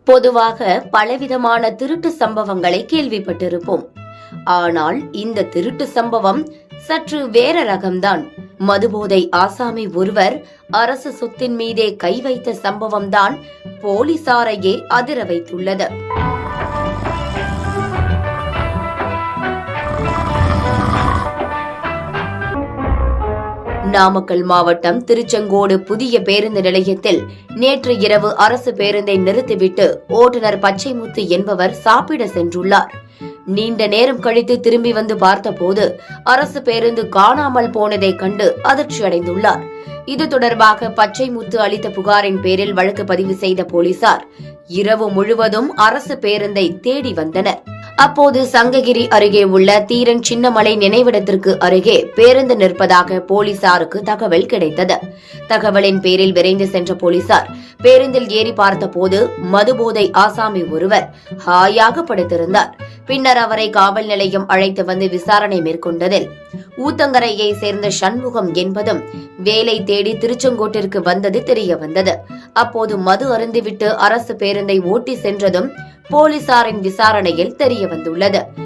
பொதுவாக பலவிதமான திருட்டு சம்பவங்களை கேள்விப்பட்டிருப்போம். ஆனால் இந்த திருட்டு சம்பவம் சற்று வேற ரகம்தான். மதுபோதை ஆசாமி ஒருவர் அரசு சொத்தின் மீதே கை வைத்த சம்பவம்தான் போலீசாரையே அதிர வைத்துள்ளது. நாமக்கல் மாவட்டம் திருச்செங்கோடு புதிய பேருந்து நிலையத்தில் நேற்று இரவு அரசு பேருந்தை நிறுத்திவிட்டு ஓட்டுநர் பச்சைமுத்து என்பவர் சாப்பிட சென்றுள்ளார். நீண்ட நேரம் கழித்து திரும்பி வந்து பார்த்தபோது அரசு பேருந்து காணாமல் போனதை கண்டு அதிர்ச்சியடைந்துள்ளார். இது தொடர்பாக பச்சைமுத்து அளித்த புகாரின் பேரில் வழக்கு பதிவு செய்த போலீசார் இரவு முழுவதும் அரசு பேருந்தை தேடி வந்தனர். அப்போது சங்ககிரி அருகே உள்ள தீரன் சின்னமலை நினைவிடத்திற்கு அருகே பேருந்து நிற்பதாக போலீசாருக்கு தகவல் கிடைத்தது. தகவலின் பேரில் விரைந்து சென்ற போலீசார் பேருந்தில் ஏறி பார்த்தபோது மதுபோதை ஆசாமி ஒருவர் ஹாயாக படுத்திருந்தார். பின்னர் அவரை காவல் நிலையம் அழைத்து வந்து விசாரணை மேற்கொண்டதில் ஊத்தங்கரையை சேர்ந்த சண்முகம் என்பதும் வேலை தேடி திருச்செங்கோட்டிற்கு வந்தது தெரிய வந்தது. அப்போது மது அருந்திவிட்டு அரசு பேருந்தை ஓட்டி சென்றதும் போலீசாரின் விசாரணையில் தெரிய வந்துள்ளது.